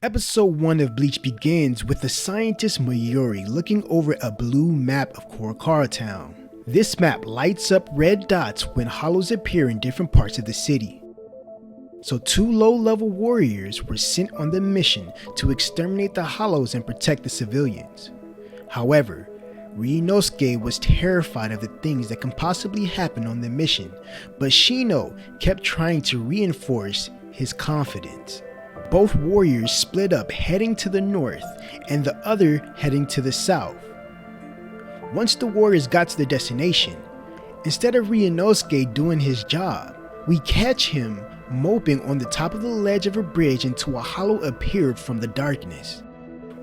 Episode 1 of Bleach begins with the scientist Mayuri looking over a blue map of Korokara Town. This map lights up red dots when hollows appear in different parts of the city. So 2 low-level warriors were sent on the mission to exterminate the hollows and protect the civilians. However, Ryunosuke was terrified of the things that can possibly happen on the mission, but Shino kept trying to reinforce his confidence. Both warriors split up, heading to the north and the other heading to the south. Once the warriors got to the destination, instead of Ryunosuke doing his job, we catch him moping on the top of the ledge of a bridge until a hollow appeared from the darkness.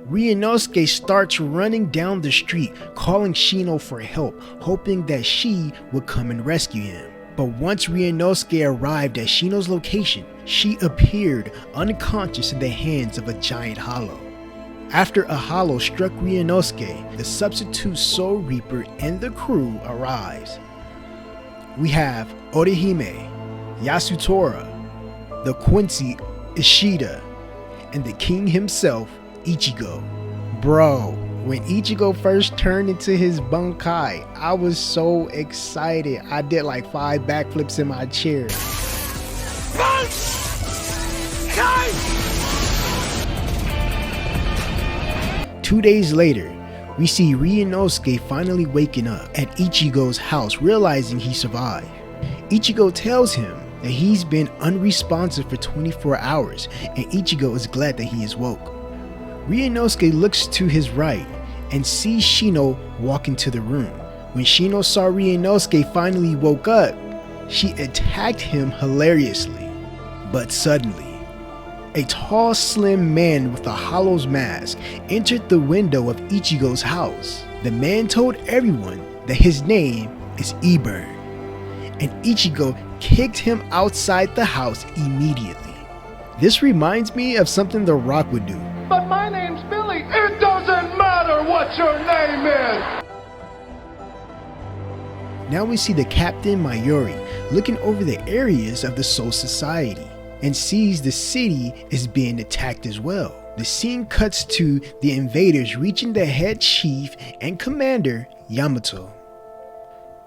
Ryunosuke starts running down the street, calling Shino for help, hoping that she would come and rescue him. But once Ryunosuke arrived at Shino's location, she appeared unconscious in the hands of a giant hollow. After a hollow struck Ryunosuke, the substitute Soul Reaper and the crew arrives. We have Orihime, Yasutora, the Quincy Ishida, and the king himself, Ichigo. Bro, when Ichigo first turned into his Bunkai, I was so excited. I did like 5 backflips in my chair. 2 days later, we see Ryunosuke finally waking up at Ichigo's house, realizing he survived. Ichigo tells him that he's been unresponsive for 24 hours, and Ichigo is glad that he is woke. Ryunosuke looks to his right and sees Shino walk into the room. When Shino saw Ryunosuke finally woke up, she attacked him hilariously. But suddenly, a tall, slim man with a hollow's mask entered the window of Ichigo's house. The man told everyone that his name is Eburn, and Ichigo kicked him outside the house immediately. This reminds me of something The Rock would do. But my name's Billy. It doesn't matter what your name is. Now we see the Captain Mayuri looking over the areas of the Soul Society and sees the city is being attacked as well. The scene cuts to the invaders reaching the head chief and commander, Yamato.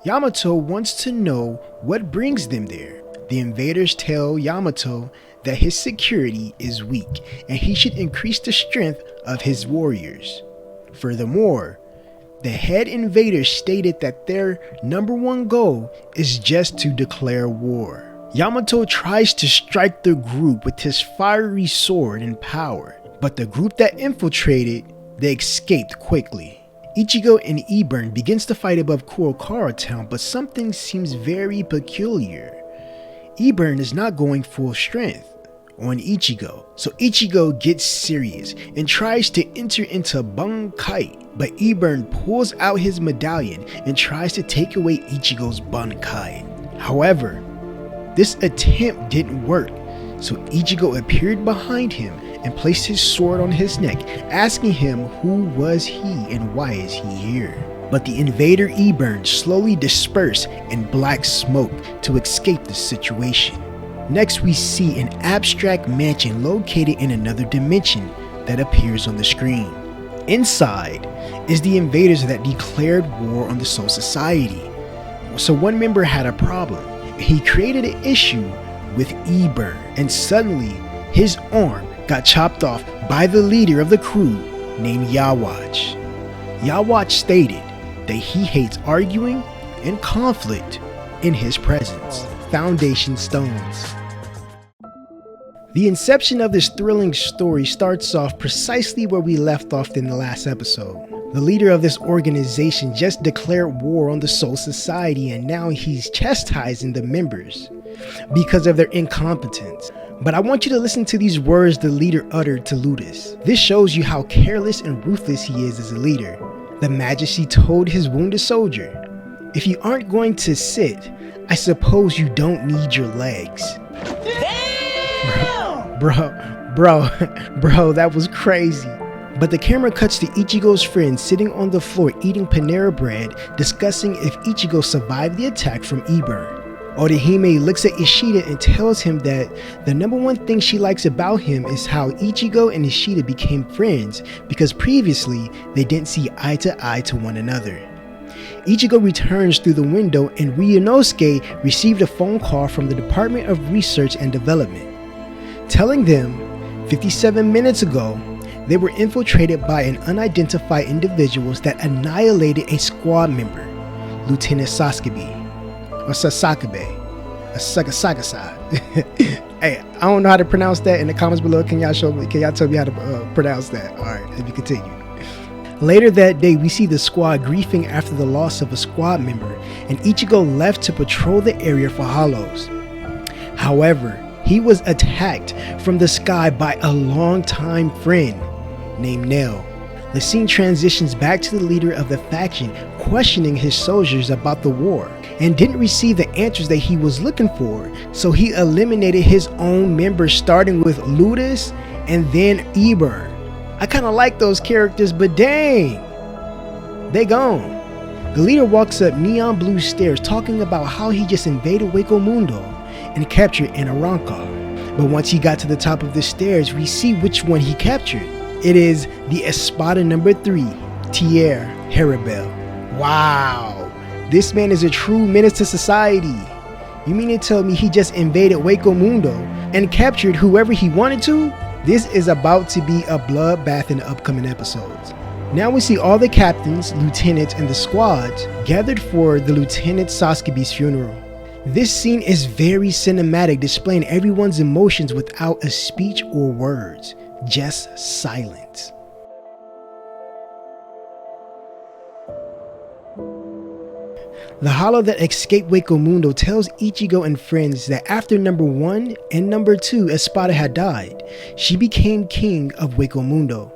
Yamato wants to know what brings them there. The invaders tell Yamato that his security is weak and he should increase the strength of his warriors. Furthermore, the head invaders stated that their #1 goal is just to declare war. Yamato tries to strike the group with his fiery sword and power, but the group that infiltrated, they escaped quickly. Ichigo and Eburn begins to fight above Korokara Town, but something seems very peculiar. Eburn is not going full strength on Ichigo, so Ichigo gets serious and tries to enter into Bunkai, but Eburn pulls out his medallion and tries to take away Ichigo's Bunkai. However, this attempt didn't work, so Ichigo appeared behind him and placed his sword on his neck, asking him who was he and why is he here. But the invader Eburn slowly dispersed in black smoke to escape the situation. Next we see an abstract mansion located in another dimension that appears on the screen. Inside is the invaders that declared war on the Soul Society. So one member had a problem. He created an issue with Eburn, and suddenly his arm got chopped off by the leader of the crew named Yawatch. Yawatch stated that he hates arguing and conflict in his presence. Foundation stones. The inception of this thrilling story starts off precisely where we left off in the last episode. The leader of this organization just declared war on the Soul Society, and now he's chastising the members because of their incompetence. But I want you to listen to these words the leader uttered to Ludus. This shows you how careless and ruthless he is as a leader. The Majesty told his wounded soldier, "If you aren't going to sit, I suppose you don't need your legs." Bro, that was crazy. But the camera cuts to Ichigo's friend sitting on the floor eating Panera bread, discussing if Ichigo survived the attack from Eburn. Orihime looks at Ishida and tells him that the number one thing she likes about him is how Ichigo and Ishida became friends because previously they didn't see eye to one another. Ichigo returns through the window and Ryunosuke received a phone call from the Department of Research and Development, telling them 57 minutes ago they were infiltrated by an unidentified individuals that annihilated a squad member, Lieutenant Sasuke. Or Sasakabe, Hey, I don't know how to pronounce that. In the comments below, can y'all tell me how to pronounce that? Alright, let me continue. Later that day, we see the squad grieving after the loss of a squad member, and Ichigo left to patrol the area for hollows. However, he was attacked from the sky by a longtime friend named Nell. The scene transitions back to the leader of the faction questioning his soldiers about the war and didn't receive the answers that he was looking for, so he eliminated his own members starting with Ludus and then Eber. I kinda like those characters, but dang, they gone. The leader walks up neon blue stairs talking about how he just invaded Wako Mundo and captured an Arancar. But once he got to the top of the stairs, we see which one he captured. It is the Espada number 3, Tier Haribel. Wow, this man is a true menace to society. You mean to tell me he just invaded Wako Mundo and captured whoever he wanted to? This is about to be a bloodbath in the upcoming episodes. Now we see all the captains, lieutenants, and the squads gathered for the Lieutenant Sasuke's funeral. This scene is very cinematic, displaying everyone's emotions without a speech or words. Just silence. The hollow that escaped Wako Mundo tells Ichigo and friends that after number 1 and number 2 Espada had died, she became king of Wako Mundo.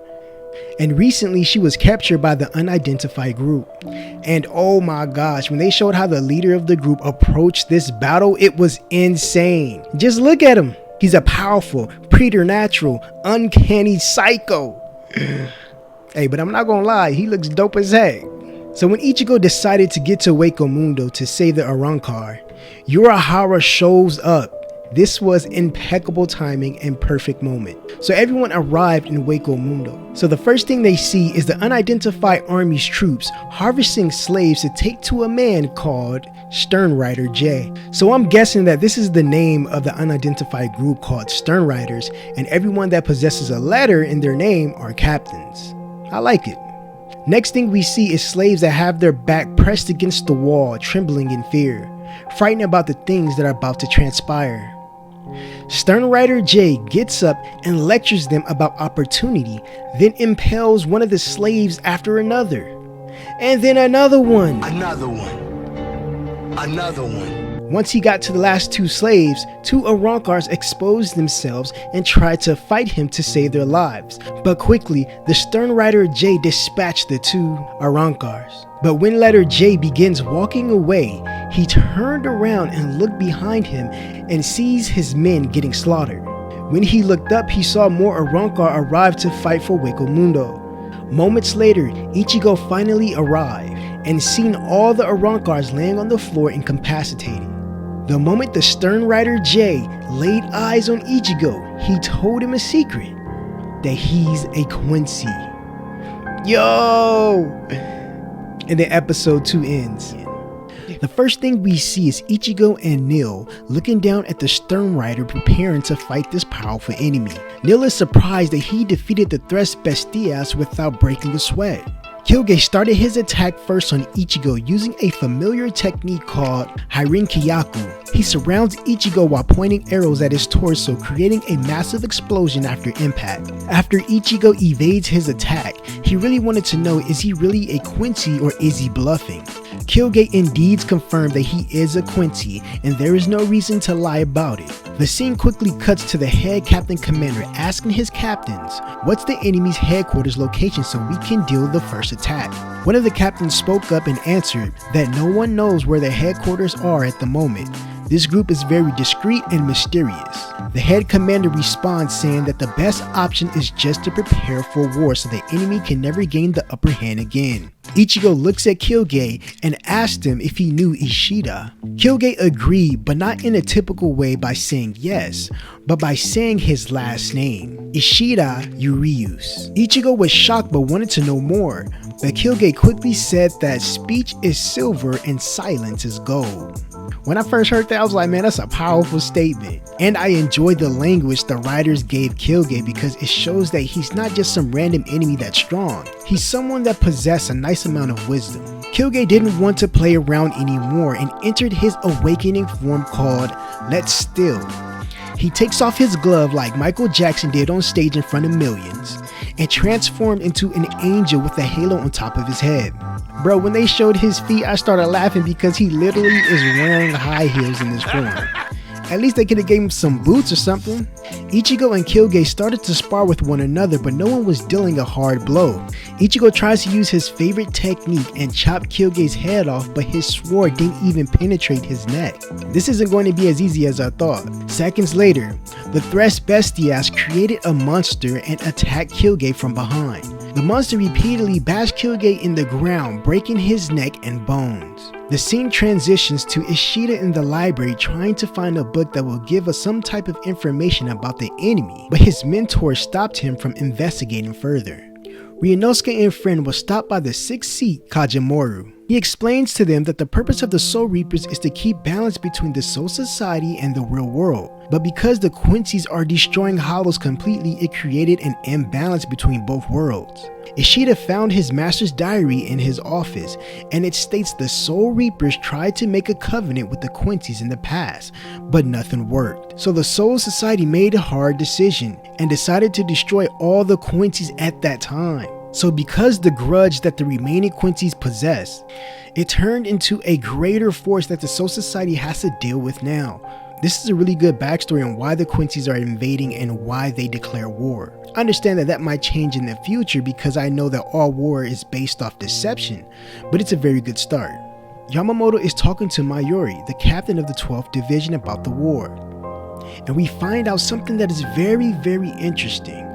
And recently she was captured by the unidentified group. And oh my gosh, when they showed how the leader of the group approached this battle, it was insane. Just look at him. He's a powerful, preternatural, uncanny psycho. Hey, but I'm not gonna lie, he looks dope as heck. So when Ichigo decided to get to Wako Mundo to save the Arancar, Urahara shows up. This was impeccable timing and perfect moment. So everyone arrived in Wako Mundo. So the first thing they see is the unidentified army's troops harvesting slaves to take to a man called Stern Rider J. So I'm guessing that this is the name of the unidentified group called Stern Riders, and everyone that possesses a letter in their name are captains. I like it. Next thing we see is slaves that have their back pressed against the wall, trembling in fear, frightened about the things that are about to transpire. Stern Rider J gets up and lectures them about opportunity, then impels one of the slaves after another. And then another one. Another one. Once he got to the last 2 slaves, 2 Arancars exposed themselves and tried to fight him to save their lives. But quickly, the Stern Rider J dispatched the 2 Arancars. But when Letter J begins walking away, he turned around and looked behind him and sees his men getting slaughtered. When he looked up, he saw more Arankar arrive to fight for Wako Mundo. Moments later, Ichigo finally arrived and seen all the Arancars laying on the floor incapacitated. The moment the Stern Rider J laid eyes on Ichigo, he told him a secret, that he's a Quincy. Yo! And then episode 2 ends. The first thing we see is Ichigo and Nil looking down at the Stern Rider preparing to fight this powerful enemy. Nil is surprised that he defeated the Tres Bestias without breaking a sweat. Kyuuge started his attack first on Ichigo using a familiar technique called Hirinkiyaku. He surrounds Ichigo while pointing arrows at his torso, creating a massive explosion after impact. After Ichigo evades his attack, he really wanted to know, is he really a Quincy or is he bluffing? Kyuuge indeed confirmed that he is a Quincy and there is no reason to lie about it. The scene quickly cuts to the head captain commander asking his captains, what's the enemy's headquarters location so we can deal the first attack? One of the captains spoke up and answered that no one knows where their headquarters are at the moment. This group is very discreet and mysterious. The head commander responds saying that the best option is just to prepare for war so the enemy can never gain the upper hand again. Ichigo looks at Kyuuge and asks him if he knew Ishida. Kyuuge agreed, but not in a typical way by saying yes, but by saying his last name, Ishida Urius. Ichigo was shocked but wanted to know more, but Kyuuge quickly said that speech is silver and silence is gold. When I first heard that, I was like, man, that's a powerful statement. And I enjoyed the language the writers gave Kyuuge because it shows that he's not just some random enemy that's strong. He's someone that possesses a nice amount of wisdom. Kyuuge didn't want to play around anymore and entered his awakening form called Let's Still. He takes off his glove like Michael Jackson did on stage in front of millions and transformed into an angel with a halo on top of his head. Bro, when they showed his feet, I started laughing because he literally is wearing high heels in this form. At least they could have gave him some boots or something. Ichigo and Kyuuge started to spar with one another, but no one was dealing a hard blow. Ichigo tries to use his favorite technique and chop Kyuuge's head off, but his sword didn't even penetrate his neck. This isn't going to be as easy as I thought. Seconds later, the Thresh Bestias created a monster and attacked Kyuuge from behind. The monster repeatedly bashed Kyuuge in the ground, breaking his neck and bones. The scene transitions to Ishida in the library trying to find a book that will give us some type of information about the enemy, but his mentor stopped him from investigating further. Ryunosuke and friend was stopped by the 6th seat Kajimoru. He explains to them that the purpose of the Soul Reapers is to keep balance between the Soul Society and the real world, but because the Quincy's are destroying Hollows completely, it created an imbalance between both worlds. Ishida found his master's diary in his office, and it states the Soul Reapers tried to make a covenant with the Quincy's in the past, but nothing worked. So the Soul Society made a hard decision and decided to destroy all the Quincy's at that time. So because the grudge that the remaining Quincy's possess, it turned into a greater force that the Soul Society has to deal with now. This is a really good backstory on why the Quincy's are invading and why they declare war. I understand that might change in the future because I know that all war is based off deception, but it's a very good start. Yamamoto is talking to Mayuri, the captain of the 12th Division, about the war. And we find out something that is very, very interesting.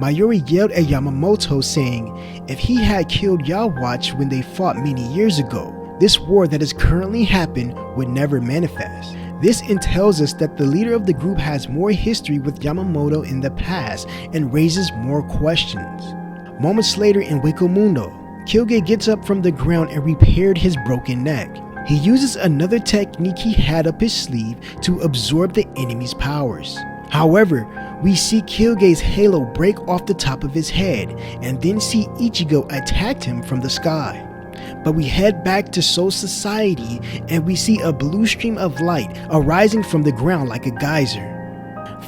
Mayuri yelled at Yamamoto saying if he had killed Yawatch when they fought many years ago, this war that is currently happening would never manifest. This entails us that the leader of the group has more history with Yamamoto in the past and raises more questions. Moments later in Wakamundo, Kyuuge gets up from the ground and repaired his broken neck. He uses another technique he had up his sleeve to absorb the enemy's powers. However, we see Kyuuge's halo break off the top of his head and then see Ichigo attack him from the sky. But we head back to Soul Society and we see a blue stream of light arising from the ground like a geyser.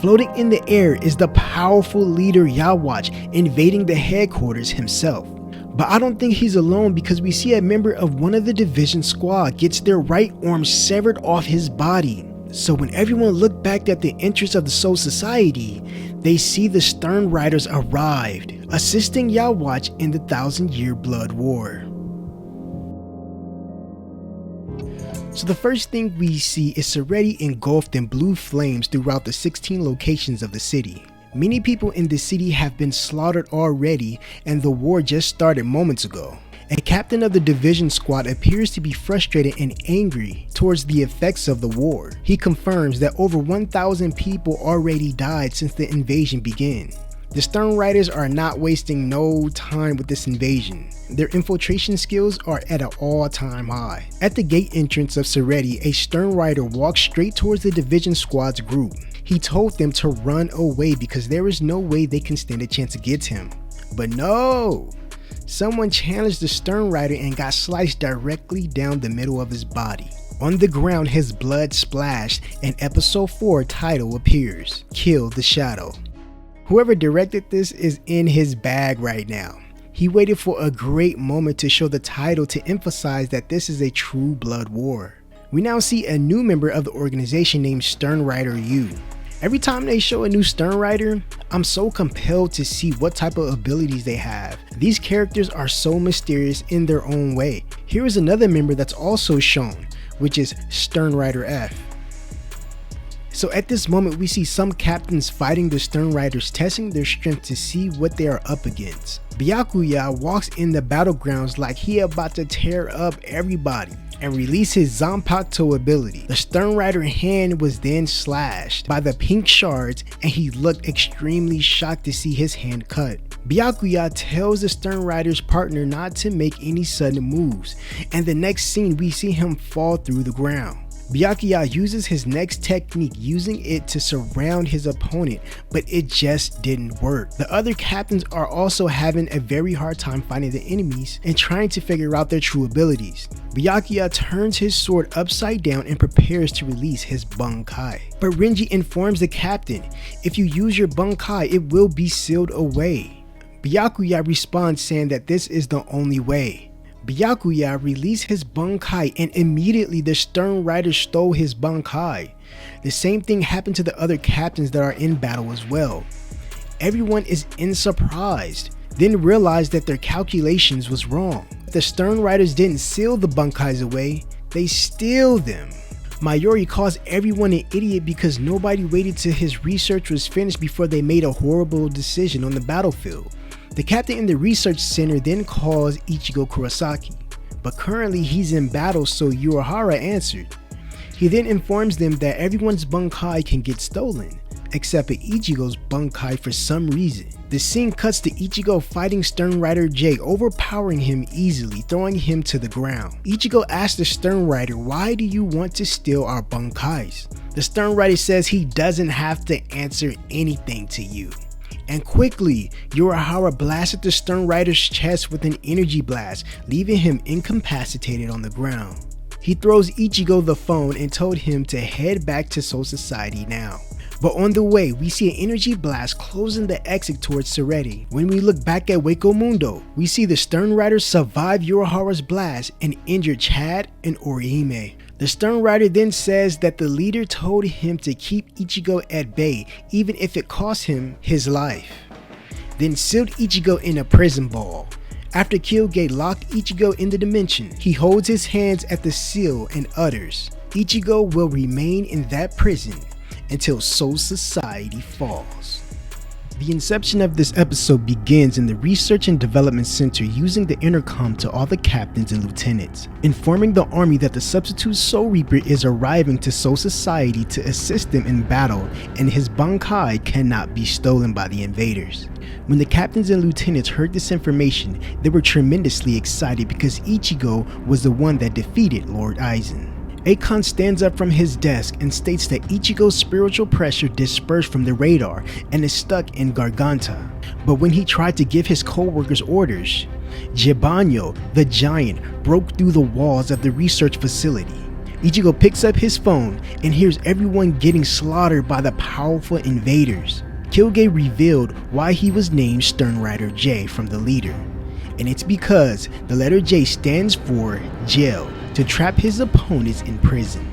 Floating in the air is the powerful leader Yawatch invading the headquarters himself. But I don't think he's alone because we see a member of one of the division squad gets their right arm severed off his body. So when everyone looked back at the entrance of the Soul Society, they see the Stern Riders arrived, assisting Yawatch in the 1,000-year Blood War. So the first thing we see is Sereti engulfed in blue flames throughout the 16 locations of the city. Many people in the city have been slaughtered already and the war just started moments ago. A captain of the division squad appears to be frustrated and angry towards the effects of the war. He confirms that over 1,000 people already died since the invasion began. The Stern Riders are not wasting no time with this invasion. Their infiltration skills are at an all-time high. At the gate entrance of Sereti, a Stern Rider walks straight towards the division squad's group. He told them to run away because there is no way they can stand a chance against him. But no! Someone challenged the Stern Rider and got sliced directly down the middle of his body. On the ground, his blood splashed and episode 4 title appears, Kill the Shadow. Whoever directed this is in his bag right now. He waited for a great moment to show the title to emphasize that this is a true blood war. We now see a new member of the organization named Stern Rider U. Every time they show a new Stern Rider, I'm so compelled to see what type of abilities they have. These characters are so mysterious in their own way. Here is another member that's also shown, which is Stern Rider F. So at this moment, we see some captains fighting the Stern Riders, testing their strength to see what they are up against. Byakuya walks in the battlegrounds like he about to tear up everybody and release his Zanpakuto ability. The Stern Rider hand was then slashed by the pink shards and he looked extremely shocked to see his hand cut. Byakuya tells the Stern Rider's partner not to make any sudden moves, and the next scene we see him fall through the ground. Byakuya uses his next technique, using it to surround his opponent, but it just didn't work. The other captains are also having a very hard time finding the enemies and trying to figure out their true abilities. Byakuya turns his sword upside down and prepares to release his Bunkai. But Renji informs the captain, if you use your Bunkai, it will be sealed away. Byakuya responds saying that this is the only way. Byakuya released his Bunkai and immediately the Stern Rider stole his Bunkai. The same thing happened to the other captains that are in battle as well. Everyone is surprised, then realized that their calculations was wrong. The Stern Riders didn't seal the Bunkais away, they steal them. Mayuri calls everyone an idiot because nobody waited till his research was finished before they made a horrible decision on the battlefield. The captain in the research center then calls Ichigo Kurosaki, but currently he's in battle, so Uehara answered. He then informs them that everyone's Bunkai can get stolen, except for Ichigo's Bunkai for some reason. The scene cuts to Ichigo fighting Stern Rider J, overpowering him easily, throwing him to the ground. Ichigo asks the Stern Rider, why do you want to steal our Bunkais? The Stern Rider says he doesn't have to answer anything to you. And quickly, Uehara blasted the Stern Rider's chest with an energy blast, leaving him incapacitated on the ground. He throws Ichigo the phone and told him to head back to Soul Society now. But on the way, we see an energy blast closing the exit towards Sereti. When we look back at Wako Mundo, we see the Stern Rider survive Uehara's blast and injure Chad and Orihime. The Stern Rider then says that the leader told him to keep Ichigo at bay even if it cost him his life, then sealed Ichigo in a prison ball. After Kyuuge locked Ichigo in the dimension, he holds his hands at the seal and utters, Ichigo will remain in that prison until Soul Society falls. The inception of this episode begins in the Research and Development Center using the intercom to all the captains and lieutenants, informing the army that the substitute Soul Reaper is arriving to Soul Society to assist them in battle and his Bunkai cannot be stolen by the invaders. When the captains and lieutenants heard this information, they were tremendously excited because Ichigo was the one that defeated Lord Aizen. Akon stands up from his desk and states that Ichigo's spiritual pressure dispersed from the radar and is stuck in Garganta. But when he tried to give his co-workers orders, Jibanyo, the giant, broke through the walls of the research facility. Ichigo picks up his phone and hears everyone getting slaughtered by the powerful invaders. Kyuuge revealed why he was named Stern Rider J from the leader, and it's because the letter J stands for jail, to trap his opponents in prison.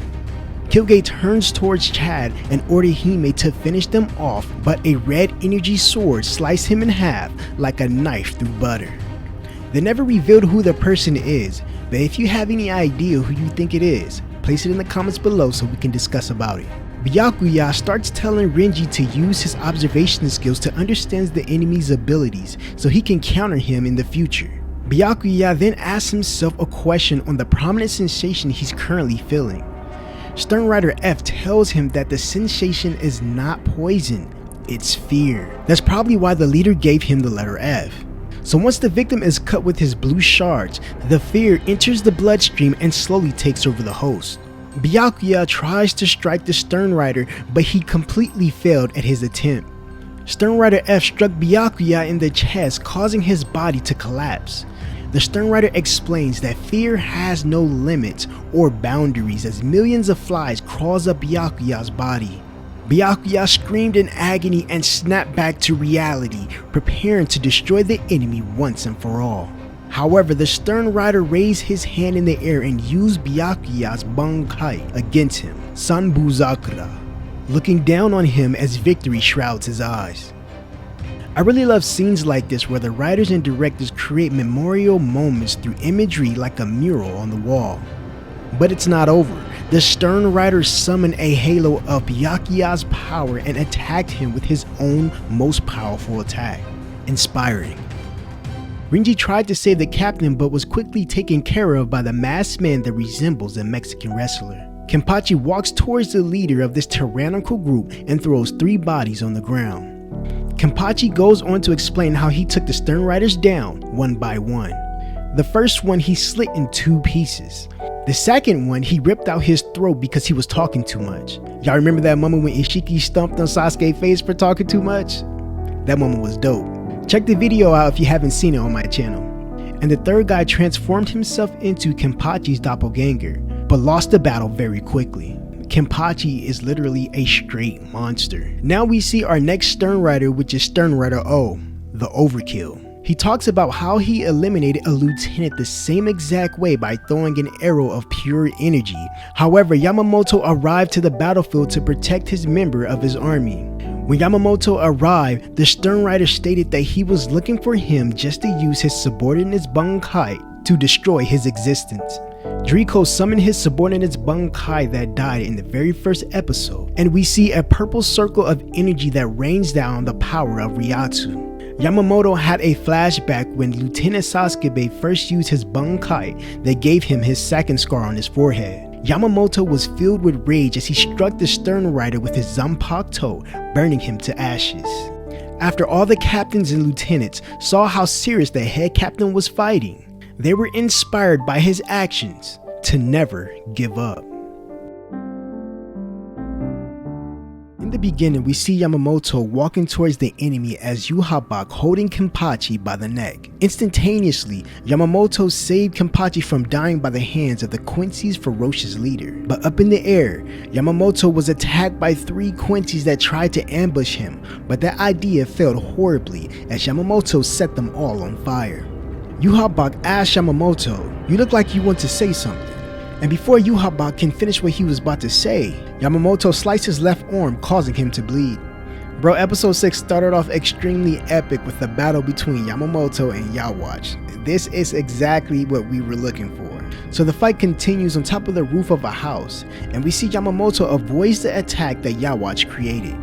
Kyuuge turns towards Chad and Orihime to finish them off, but a red energy sword sliced him in half like a knife through butter. They never revealed who the person is, but if you have any idea who you think it is, place it in the comments below so we can discuss about it. Byakuya starts telling Renji to use his observation skills to understand the enemy's abilities so he can counter him in the future. Byakuya then asks himself a question on the prominent sensation he's currently feeling. Stern Rider F tells him that the sensation is not poison, it's fear. That's probably why the leader gave him the letter F. So once the victim is cut with his blue shards, the fear enters the bloodstream and slowly takes over the host. Byakuya tries to strike the Stern Rider, but he completely failed at his attempt. Stern Rider F struck Byakuya in the chest, causing his body to collapse. The Stern Rider explains that fear has no limits or boundaries as millions of flies crawls up Byakuya's body. Byakuya screamed in agony and snapped back to reality, preparing to destroy the enemy once and for all. However, the Stern Rider raised his hand in the air and used Byakuya's Bunkai against him, Sanbuzakura, looking down on him as victory shrouds his eyes. I really love scenes like this where the writers and directors create memorial moments through imagery like a mural on the wall. But it's not over. the Stern Rider summoned a halo of Byakuya's power and attacked him with his own most powerful attack. Inspiring. Renji tried to save the captain but was quickly taken care of by the masked man that resembles a Mexican wrestler. Kenpachi walks towards the leader of this tyrannical group and throws 3 bodies on the ground. Kenpachi goes on to explain how he took the Stern Riders down one by one. The first one he slit in 2 pieces. The second one he ripped out his throat because he was talking too much. Y'all remember that moment when Ishiki stomped on Sasuke's face for talking too much? That moment was dope. Check the video out if you haven't seen it on my channel. And the third guy transformed himself into Kenpachi's doppelganger, but lost the battle very quickly. Kenpachi is literally a straight monster. Now we see our next Stern Rider, which is Stern Rider O, the Overkill. He talks about how he eliminated a lieutenant the same exact way by throwing an arrow of pure energy. However, Yamamoto arrived to the battlefield to protect his member of his army. When Yamamoto arrived, the Stern Rider stated that he was looking for him just to use his subordinate's Bankai to destroy his existence. Draco summoned his subordinate's Bankai that died in the very first episode, and we see a purple circle of energy that rains down the power of Ryatsu. Yamamoto had a flashback when Lieutenant Sasuke first used his Bankai that gave him his second scar on his forehead. Yamamoto was filled with rage as he struck the Stern Rider with his Zanpakuto, burning him to ashes. After all the captains and lieutenants saw how serious the head captain was fighting, they were inspired by his actions to never give up. In the beginning, we see Yamamoto walking towards the enemy as Yhwach holding Kenpachi by the neck. Instantaneously, Yamamoto saved Kenpachi from dying by the hands of the Quincy's ferocious leader. But up in the air, Yamamoto was attacked by 3 Quincy's that tried to ambush him, but that idea failed horribly as Yamamoto set them all on fire. Yhwach asked Yamamoto, "You look like you want to say something." And before Yhwach can finish what he was about to say, Yamamoto sliced his left arm, causing him to bleed. Bro, episode 6 started off extremely epic with the battle between Yamamoto and Yhwach. This is exactly what we were looking for. So the fight continues on top of the roof of a house, and we see Yamamoto avoids the attack that Yhwach created.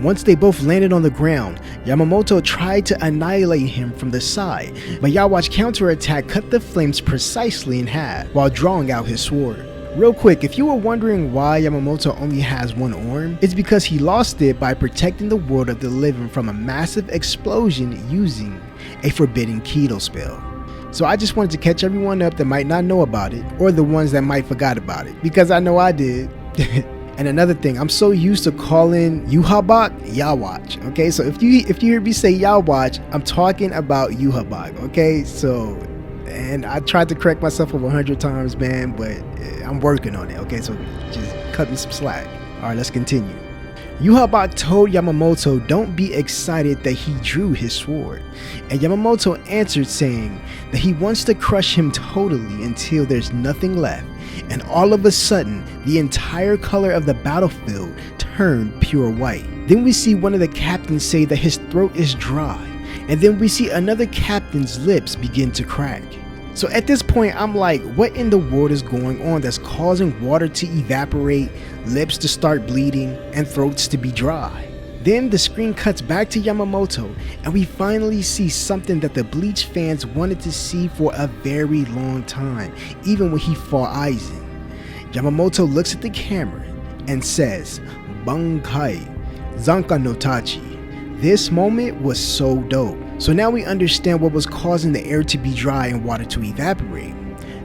Once they both landed on the ground, Yamamoto tried to annihilate him from the side, but Yhwach's counterattack cut the flames precisely in half while drawing out his sword. Real quick, if you were wondering why Yamamoto only has 1 arm, it's because he lost it by protecting the world of the living from a massive explosion using a forbidden Kido spell. So I just wanted to catch everyone up that might not know about it, or the ones that might forgot about it, because I know I did. And another thing, I'm so used to calling Yhwach Yhwach, okay? So if you hear me say Yhwach, I'm talking about Yhwach, okay? So, and I tried to correct myself over 100 times, man, but I'm working on it, okay? So just cut me some slack. All right, let's continue. Yhwach told Yamamoto don't be excited that he drew his sword, and Yamamoto answered saying that he wants to crush him totally until there's nothing left, and all of a sudden the entire color of the battlefield turned pure white. Then we see one of the captains say that his throat is dry, and then we see another captain's lips begin to crack. So at this point I'm like, what in the world is going on that's causing water to evaporate, lips to start bleeding, and throats to be dry? Then the screen cuts back to Yamamoto, and we finally see something that the Bleach fans wanted to see for a very long time, even when he fought Aizen. Yamamoto looks at the camera and says, "Bankai, Zanka no Tachi." This moment was so dope. So now we understand what was causing the air to be dry and water to evaporate.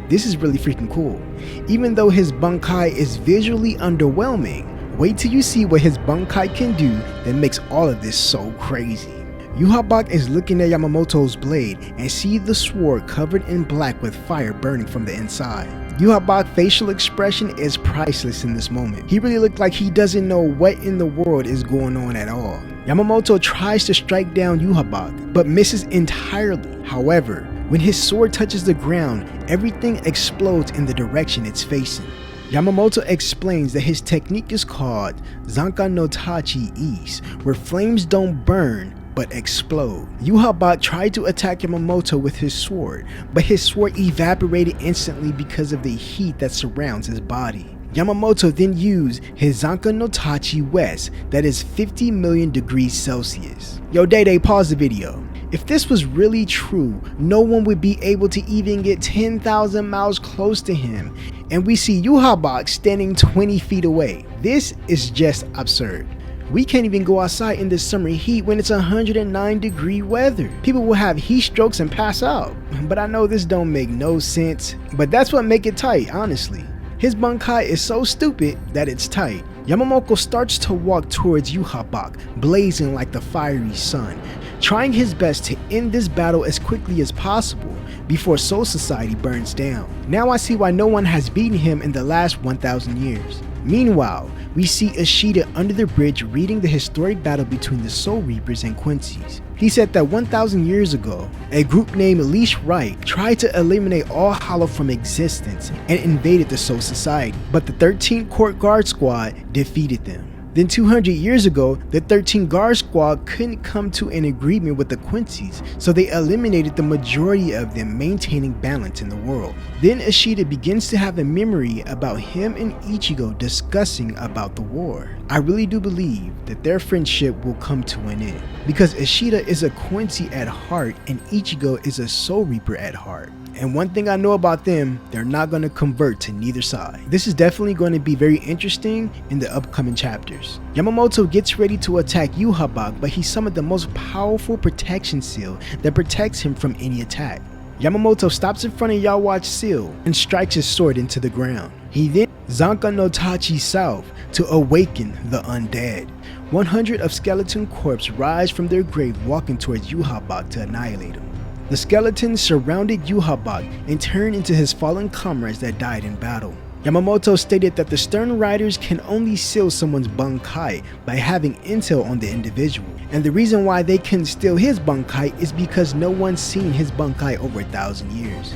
This is really freaking cool. Even though his Bankai is visually underwhelming, wait till you see what his Bankai can do that makes all of this so crazy. Yhwach is looking at Yamamoto's blade and see the sword covered in black with fire burning from the inside. Yhwach's facial expression is priceless in this moment. He really looked like he doesn't know what in the world is going on at all. Yamamoto tries to strike down Yhwach, but misses entirely. However, when his sword touches the ground, everything explodes in the direction it's facing. Yamamoto explains that his technique is called Zanka no Tachi East, where flames don't burn but explode. Yhwach tried to attack Yamamoto with his sword, but his sword evaporated instantly because of the heat that surrounds his body. Yamamoto then used his Zanka no Tachi West, that is 50 million degrees Celsius. Yo, Day, pause the video. If this was really true, no one would be able to even get 10,000 miles close to him, and we see Yhwach standing 20 feet away. This is just absurd. We can't even go outside in the summer heat when it's 109-degree weather. People will have heat strokes and pass out. But I know this don't make no sense, but that's what make it tight, honestly. His Bankai is so stupid that it's tight. Yamamoto starts to walk towards Yhwach, blazing like the fiery sun, trying his best to end this battle as quickly as possible before Soul Society burns down. Now I see why no one has beaten him in the last 1,000 years. Meanwhile, we see Ishida under the bridge reading the historic battle between the Soul Reapers and Quincy's. He said that 1,000 years ago, a group named Leash Right tried to eliminate all Hollow from existence and invaded the Soul Society, but the 13th Court Guard Squad defeated them. Then 200 years ago, the 13th Guard Squad couldn't come to an agreement with the Quincy's, so they eliminated the majority of them, maintaining balance in the world. Then Ishida begins to have a memory about him and Ichigo discussing about the war. I really do believe that their friendship will come to an end, because Ishida is a Quincy at heart and Ichigo is a Soul Reaper at heart. And one thing I know about them, they're not going to convert to neither side. This is definitely going to be very interesting in the upcoming chapters. Yamamoto gets ready to attack Yhwach, but he summoned the most powerful protection seal that protects him from any attack. Yamamoto stops in front of Yhwach's seal and strikes his sword into the ground. He then Zanka no Tachi South to awaken the undead. 100 of skeleton corpses rise from their grave, walking towards Yhwach to annihilate him. The skeletons surrounded Yhwach and turned into his fallen comrades that died in battle. Yamamoto stated that the Stern Riders can only seal someone's Bankai by having intel on the individual, and the reason why they couldn't steal his Bankai is because no one's seen his Bankai over 1,000 years.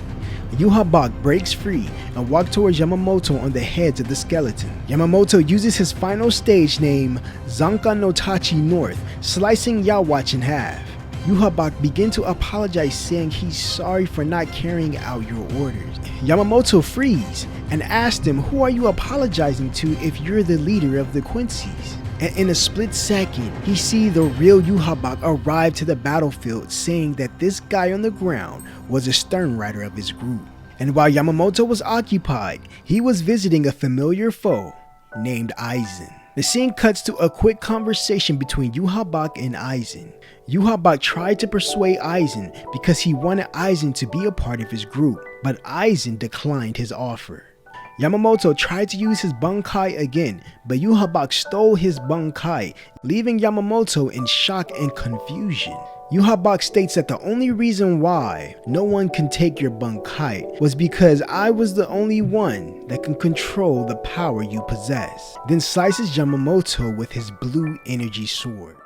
Yhwach breaks free and walks towards Yamamoto on the heads of the skeleton. Yamamoto uses his final stage named Zanka no Tachi North, slicing Yhwach in half. Yhwach began to apologize, saying he's sorry for not carrying out your orders. Yamamoto frees and asked him, who are you apologizing to if you're the leader of the Quincy's? And in a split second, he sees the real Yhwach arrive to the battlefield, saying that this guy on the ground was a Stern Rider of his group. And while Yamamoto was occupied, he was visiting a familiar foe named Aizen. The scene cuts to a quick conversation between Yhwach and Aizen. Yhwach tried to persuade Aizen because he wanted Aizen to be a part of his group, but Aizen declined his offer. Yamamoto tried to use his Bankai again, but Yhwach stole his Bankai, leaving Yamamoto in shock and confusion. Yhwach states that the only reason why no one can take your Bankai was because I was the only one that can control the power you possess, then slices Yamamoto with his blue energy sword.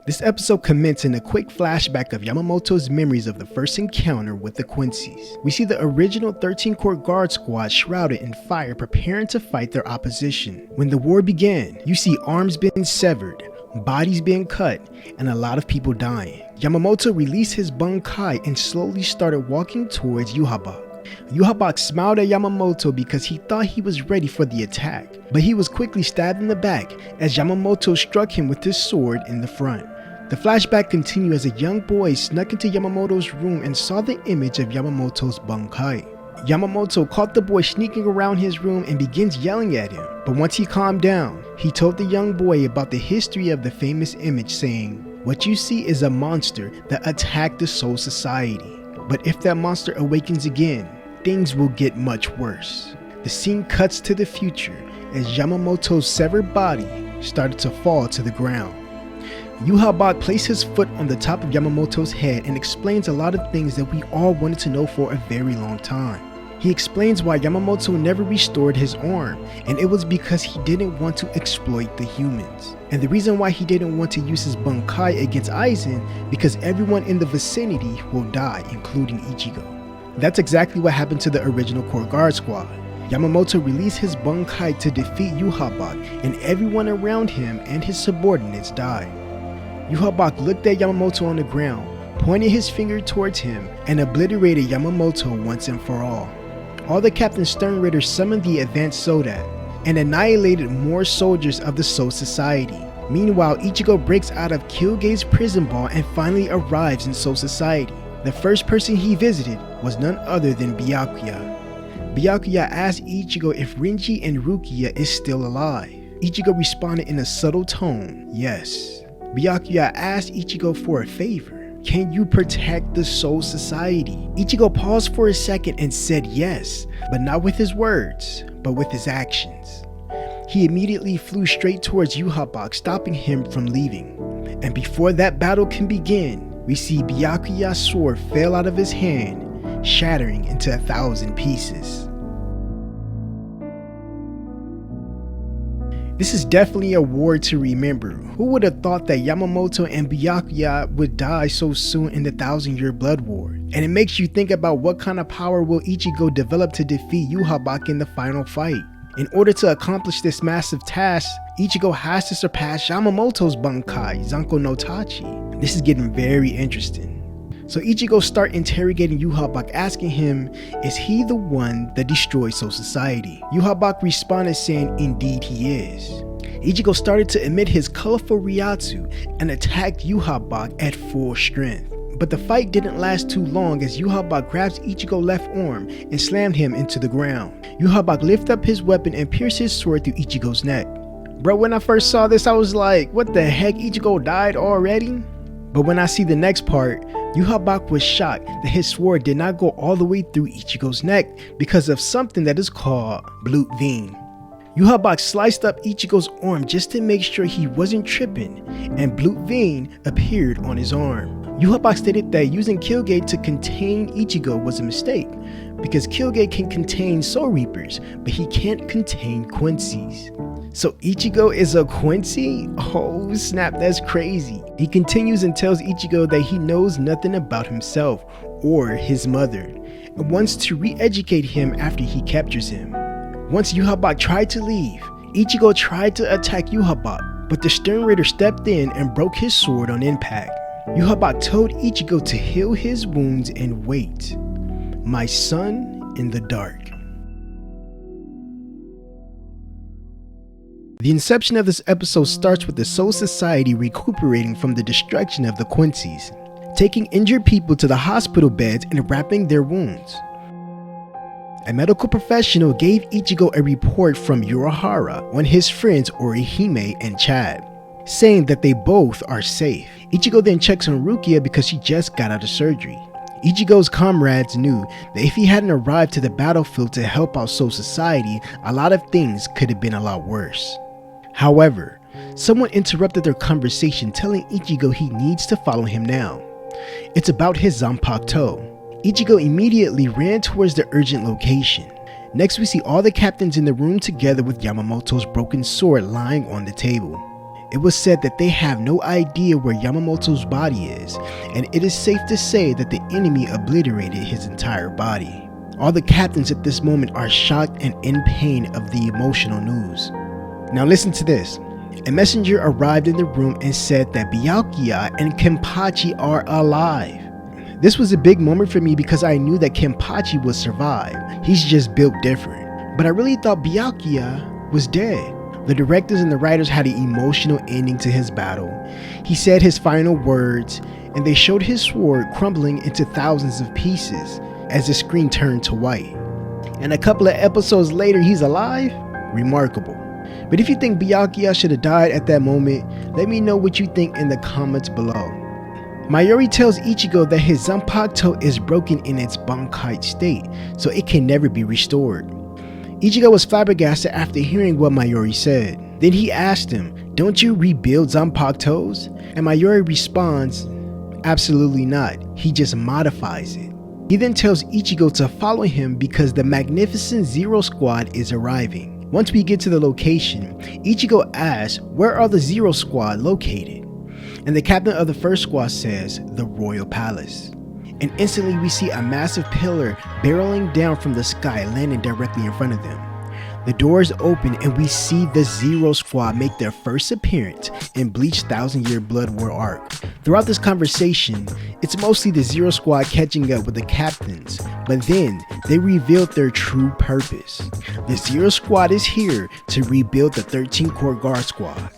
This episode commences in a quick flashback of Yamamoto's memories of the first encounter with the Quincy's. We see the original 13th Court Guard Squad shrouded in fire, preparing to fight their opposition. When the war began, you see arms being severed, bodies being cut, and a lot of people dying. Yamamoto released his Bankai and slowly started walking towards Yhwach. Yhwach smiled at Yamamoto because he thought he was ready for the attack, but he was quickly stabbed in the back as Yamamoto struck him with his sword in the front. The flashback continued as a young boy snuck into Yamamoto's room and saw the image of Yamamoto's Bankai. Yamamoto caught the boy sneaking around his room and begins yelling at him, but once he calmed down, he told the young boy about the history of the famous image, saying, "What you see is a monster that attacked the Soul Society, but if that monster awakens again, things will get much worse." The scene cuts to the future as Yamamoto's severed body started to fall to the ground. Yhwach placed his foot on the top of Yamamoto's head and explains a lot of things that we all wanted to know for a very long time. He explains why Yamamoto never restored his arm, and it was because he didn't want to exploit the humans. And the reason why he didn't want to use his Bankai against Aizen, because everyone in the vicinity will die, including Ichigo. That's exactly what happened to the original Court Guard Squad. Yamamoto released his Bankai to defeat Yhwach, and everyone around him and his subordinates died. Yhwach looked at Yamamoto on the ground, pointed his finger towards him and obliterated Yamamoto once and for all. All the Captain Stern Raiders summoned the advanced Sodat and annihilated more soldiers of the Soul Society. Meanwhile, Ichigo breaks out of Kyuuge's prison ball and finally arrives in Soul Society. The first person he visited was none other than Byakuya. Byakuya asked Ichigo if Renji and Rukia is still alive. Ichigo responded in a subtle tone, yes. Byakuya asked Ichigo for a favor. Can you protect the Soul Society? Ichigo paused for a second and said yes, but not with his words, but with his actions. He immediately flew straight towards Yhwach, stopping him from leaving. And before that battle can begin, we see Byakuya's sword fell out of his hand, shattering into 1,000 pieces. This is definitely a war to remember. Who would have thought that Yamamoto and Byakuya would die so soon in the 1,000-year blood war? And it makes you think about what kind of power will Ichigo develop to defeat Yhwach in the final fight. In order to accomplish this massive task, Ichigo has to surpass Yamamoto's Bankai, Zanko no Tachi. This is getting very interesting. So Ichigo starts interrogating Yhwach, asking him, is he the one that destroyed Soul Society? Yhwach responded saying, indeed he is. Ichigo started to emit his colorful Ryatsu and attacked Yhwach at full strength. But the fight didn't last too long as Yhwach grabs Ichigo's left arm and slammed him into the ground. Yhwach lifted up his weapon and pierced his sword through Ichigo's neck. Bro, when I first saw this, I was like, what the heck, Ichigo died already? But when I see the next part, Yhwach was shocked that his sword did not go all the way through Ichigo's neck because of something that is called Blut Vein. Yhwach sliced up Ichigo's arm just to make sure he wasn't tripping, and Blut Vein appeared on his arm. Yhwach stated that using Kyuuge to contain Ichigo was a mistake, because Kyuuge can contain Soul Reapers, but he can't contain Quincy's. So Ichigo is a Quincy? Oh snap, that's crazy. He continues and tells Ichigo that he knows nothing about himself or his mother, and wants to re-educate him after he captures him. Once Yhwach tried to leave, Ichigo tried to attack Yhwach, but the Stern Raider stepped in and broke his sword on impact. Yhwach told Ichigo to heal his wounds and wait. My son in the dark. The inception of this episode starts with the Soul Society recuperating from the destruction of the Quincy's, taking injured people to the hospital beds and wrapping their wounds. A medical professional gave Ichigo a report from Urahara on his friends Orihime and Chad, saying that they both are safe. Ichigo then checks on Rukia because she just got out of surgery. Ichigo's comrades knew that if he hadn't arrived to the battlefield to help out Soul Society, a lot of things could have been a lot worse. However, someone interrupted their conversation, telling Ichigo he needs to follow him now. It's about his Zanpakuto. Ichigo immediately ran towards the urgent location. Next we see all the captains in the room together with Yamamoto's broken sword lying on the table. It was said that they have no idea where Yamamoto's body is, and it is safe to say that the enemy obliterated his entire body. All the captains at this moment are shocked and in pain of the emotional news. Now listen to this. A messenger arrived in the room and said that Byakuya and Kenpachi are alive. This was a big moment for me because I knew that Kenpachi would survive. He's just built different. But I really thought Byakuya was dead. The directors and the writers had an emotional ending to his battle. He said his final words, and they showed his sword crumbling into thousands of pieces as the screen turned to white. And a couple of episodes later, he's alive? Remarkable. But if you think Byakuya should have died at that moment, let me know what you think in the comments below. Mayuri tells Ichigo that his Zanpakuto is broken in its Bankai state, so it can never be restored. Ichigo was flabbergasted after hearing what Mayuri said. Then he asked him, don't you rebuild Zanpakutos? And Mayuri responds, absolutely not, he just modifies it. He then tells Ichigo to follow him because the Magnificent Zero Squad is arriving. Once we get to the location, Ichigo asks, where are the Zero Squad located? And the captain of the first squad says, the Royal Palace. And instantly we see a massive pillar barreling down from the sky, landing directly in front of them. The doors open and we see the Zero Squad make their first appearance in Bleach 1000-Year Blood War arc. Throughout this conversation, it's mostly the Zero Squad catching up with the captains, but then they revealed their true purpose. The Zero Squad is here to rebuild the 13 Core Guard Squad.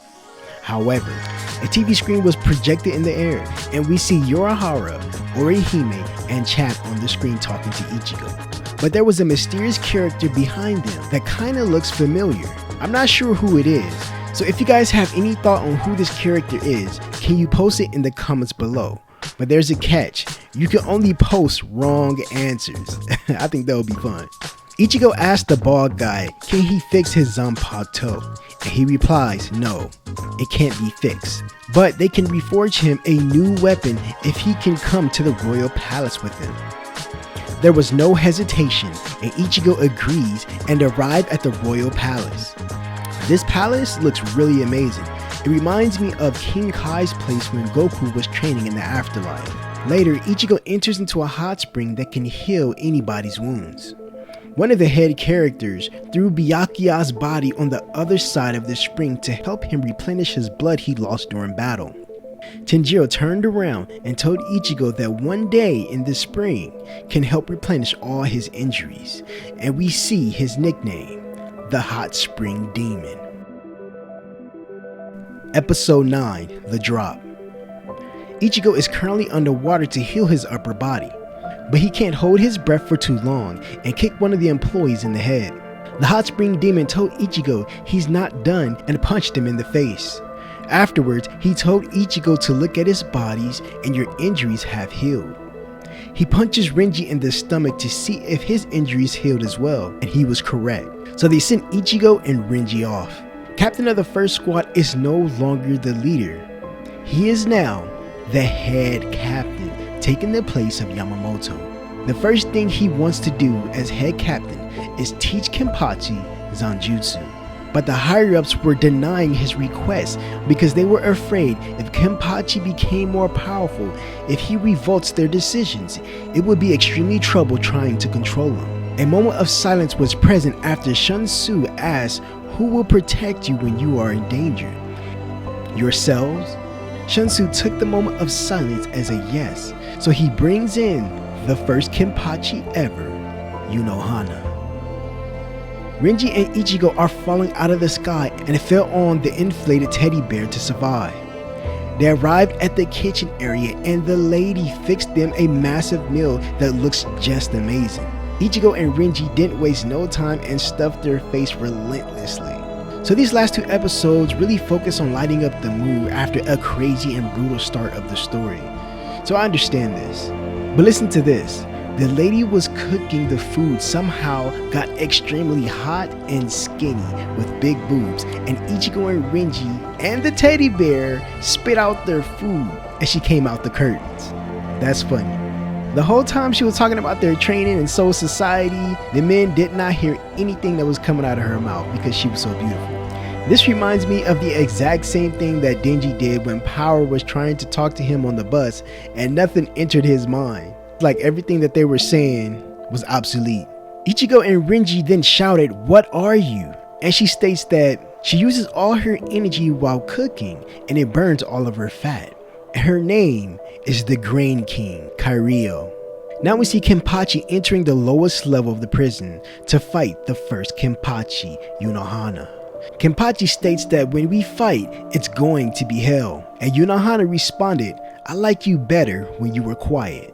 However, a TV screen was projected in the air and we see Yorihara, Orihime, and Chap on the screen talking to Ichigo. But there was a mysterious character behind them that kinda looks familiar. I'm not sure who it is, so if you guys have any thought on who this character is, can you post it in the comments below? But there's a catch, you can only post wrong answers. I think that would be fun. Ichigo asked the bald guy, can he fix his Zanpakuto? And he replies, no, it can't be fixed. But they can reforge him a new weapon if he can come to the royal palace with him. There was no hesitation, and Ichigo agrees and arrive at the royal palace. This palace looks really amazing. It reminds me of King Kai's place when Goku was training in the afterlife. Later, Ichigo enters into a hot spring that can heal anybody's wounds. One of the head characters threw Byakuya's body on the other side of the spring to help him replenish his blood he lost during battle. Tanjiro turned around and told Ichigo that one day in the spring can help replenish all his injuries, and we see his nickname, the Hot Spring Demon. Episode 9, The Drop. Ichigo is currently underwater to heal his upper body, but he can't hold his breath for too long and kicked one of the employees in the head. The Hot Spring Demon told Ichigo he's not done and punched him in the face. Afterwards, he told Ichigo to look at his bodies and your injuries have healed. He punches Renji in the stomach to see if his injuries healed as well, and he was correct. So they sent Ichigo and Renji off. Captain of the first squad is no longer the leader. He is now the head captain, taking the place of Yamamoto. The first thing he wants to do as head captain is teach Kenpachi Zanjutsu. But the higher-ups were denying his request because they were afraid if Kenpachi became more powerful, if he revolts their decisions, it would be extremely trouble trying to control him. A moment of silence was present after Shun Tzu asked, who will protect you when you are in danger? Yourselves? Shun Tzu took the moment of silence as a yes, so he brings in the first Kenpachi ever, Yunohana. Renji and Ichigo are falling out of the sky and it fell on the inflated teddy bear to survive. They arrived at the kitchen area and the lady fixed them a massive meal that looks just amazing. Ichigo and Renji didn't waste no time and stuffed their face relentlessly. So these last two episodes really focus on lighting up the mood after a crazy and brutal start of the story. So I understand this. But listen to this. The lady was cooking the food somehow got extremely hot and skinny with big boobs, and Ichigo and Renji and the teddy bear spit out their food as she came out the curtains. That's funny. The whole time she was talking about their training in Soul Society, the men did not hear anything that was coming out of her mouth because she was so beautiful. This reminds me of the exact same thing that Denji did when Power was trying to talk to him on the bus and nothing entered his mind. Like everything that they were saying was obsolete. Ichigo and Renji then shouted, "What are you?" And she states that she uses all her energy while cooking and it burns all of her fat. Her name is the Grain King, Kairio. Now we see Kenpachi entering the lowest level of the prison to fight the first Kenpachi, Yunohana. Kenpachi states that when we fight, it's going to be hell. And Yunohana responded, "I like you better when you were quiet."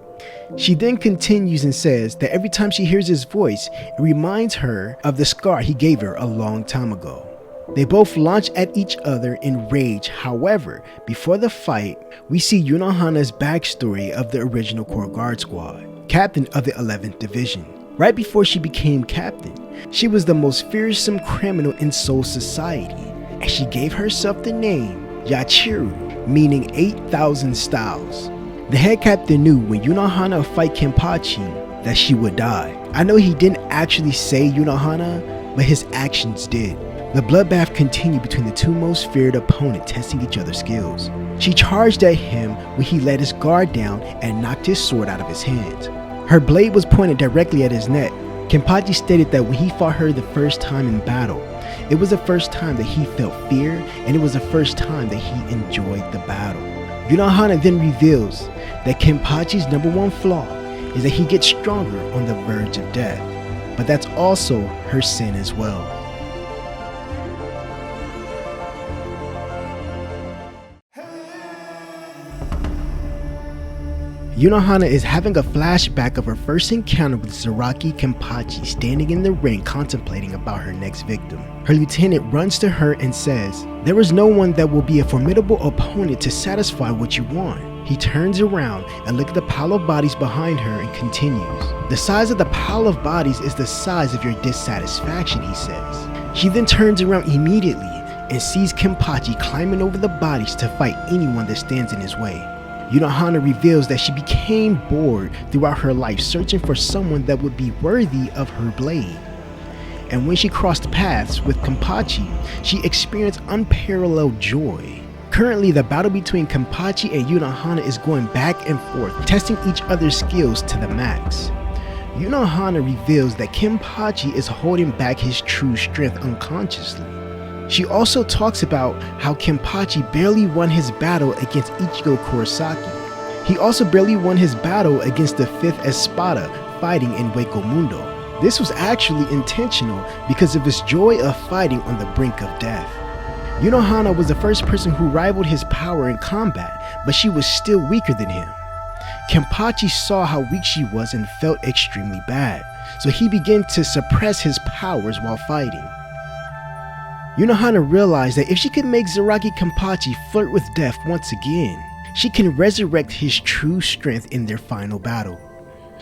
She then continues and says that every time she hears his voice, it reminds her of the scar he gave her a long time ago. They both launch at each other in rage. However, before the fight, we see Yunohana's backstory of the original Core Guard Squad, captain of the 11th Division. Right before she became captain, she was the most fearsome criminal in Soul Society, and she gave herself the name Yachiru, meaning 8,000 styles. The head captain knew when Yunohana fight Kenpachi that she would die. I know he didn't actually say Yunohana, but his actions did. The bloodbath continued between the two most feared opponents, testing each other's skills. She charged at him when he let his guard down and knocked his sword out of his hands. Her blade was pointed directly at his neck, Kenpachi stated that when he fought her the first time in battle, it was the first time that he felt fear, and it was the first time that he enjoyed the battle. Yunohana then reveals that Kenpachi's #1 flaw is that he gets stronger on the verge of death, but that's also her sin as well. Yunohana is having a flashback of her first encounter with Zaraki Kenpachi standing in the ring contemplating about her next victim. Her lieutenant runs to her and says, "There is no one that will be a formidable opponent to satisfy what you want." He turns around and looks at the pile of bodies behind her and continues, "The size of the pile of bodies is the size of your dissatisfaction," he says. She then turns around immediately and sees Kenpachi climbing over the bodies to fight anyone that stands in his way. Yunohana reveals that she became bored throughout her life searching for someone that would be worthy of her blade. And when she crossed paths with Kenpachi, she experienced unparalleled joy. Currently, the battle between Kenpachi and Yunohana is going back and forth, testing each other's skills to the max. Yunohana reveals that Kenpachi is holding back his true strength unconsciously. She also talks about how Kenpachi barely won his battle against Ichigo Kurosaki. He also barely won his battle against the 5th Espada fighting in Hueco Mundo. This was actually intentional because of his joy of fighting on the brink of death. Yunohana was the first person who rivaled his power in combat, but she was still weaker than him. Kenpachi saw how weak she was and felt extremely bad, so he began to suppress his powers while fighting. Yunohana realized that if she could make Zaraki Kenpachi flirt with death once again, she can resurrect his true strength in their final battle.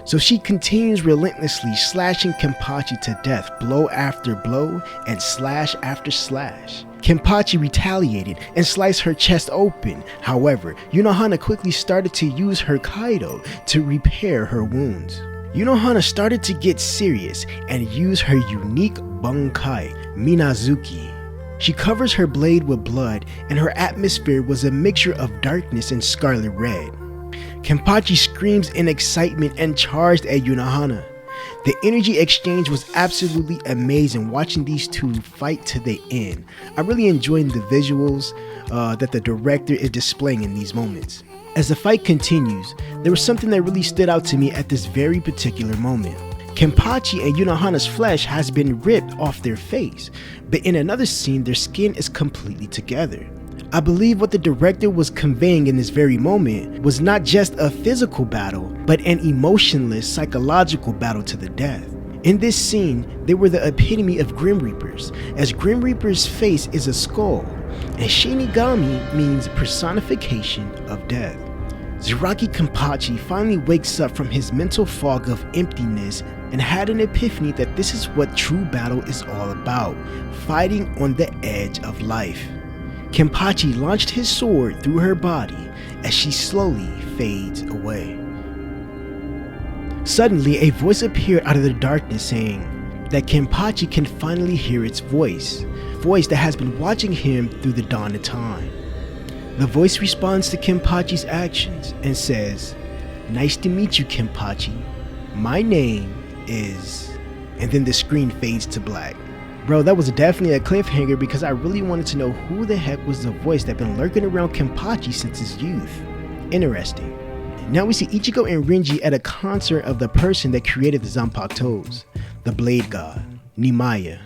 So she continues relentlessly slashing Kenpachi to death blow after blow and slash after slash. Kenpachi retaliated and sliced her chest open. However, Yunohana quickly started to use her Kaido to repair her wounds. Yunohana started to get serious and use her unique Bunkai, Minazuki. She covers her blade with blood, and her atmosphere was a mixture of darkness and scarlet red. Kenpachi screams in excitement and charged at Yunohana. The energy exchange was absolutely amazing watching these two fight to the end. I really enjoyed the visuals that the director is displaying in these moments. As the fight continues, there was something that really stood out to me at this very particular moment. Kenpachi and Yunohana's flesh has been ripped off their face, but in another scene their skin is completely together. I believe what the director was conveying in this very moment was not just a physical battle, but an emotionless, psychological battle to the death. In this scene, they were the epitome of Grim Reapers, as Grim Reaper's face is a skull, and Shinigami means personification of death. Zaraki Kenpachi finally wakes up from his mental fog of emptiness and had an epiphany that this is what true battle is all about, fighting on the edge of life. Kenpachi launched his sword through her body as she slowly fades away. Suddenly, a voice appeared out of the darkness saying that Kenpachi can finally hear its voice that has been watching him through the dawn of time. The voice responds to Kenpachi's actions and says, "Nice to meet you, Kenpachi. My name is..." And then the screen fades to black. Bro, that was definitely a cliffhanger because I really wanted to know who the heck was the voice that been lurking around Kenpachi since his youth. Interesting. Now we see Ichigo and Renji at a concert of the person that created the Zanpakutos, the Blade God, Nimaya.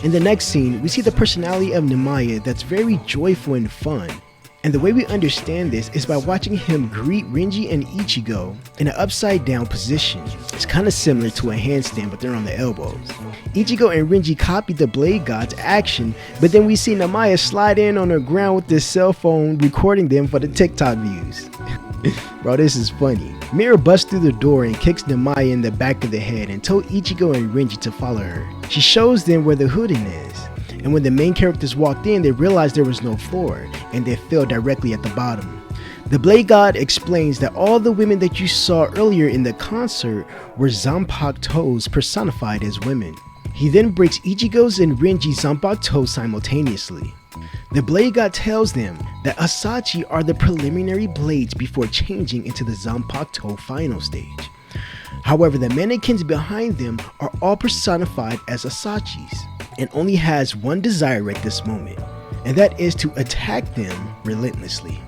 In the next scene, we see the personality of Nimaya that's very joyful and fun. And the way we understand this is by watching him greet Renji and Ichigo in an upside down position. It's kind of similar to a handstand, but they're on the elbows. Ichigo and Renji copied the Blade God's action, but then we see Nimaya slide in on the ground with his cell phone recording them for the TikTok views. Bro, this is funny. Mira busts through the door and kicks Nimaya in the back of the head and told Ichigo and Renji to follow her. She shows them where the hoodin is. And when the main characters walked in, they realized there was no floor, and they fell directly at the bottom. The Blade God explains that all the women that you saw earlier in the concert were Zanpakutos personified as women. He then breaks Ichigo's and Renji's Zanpakuto simultaneously. The Blade God tells them that Asachi are the preliminary blades before changing into the Zanpakuto final stage. However, the mannequins behind them are all personified as Asachis and only has one desire at this moment, and that is to attack them relentlessly.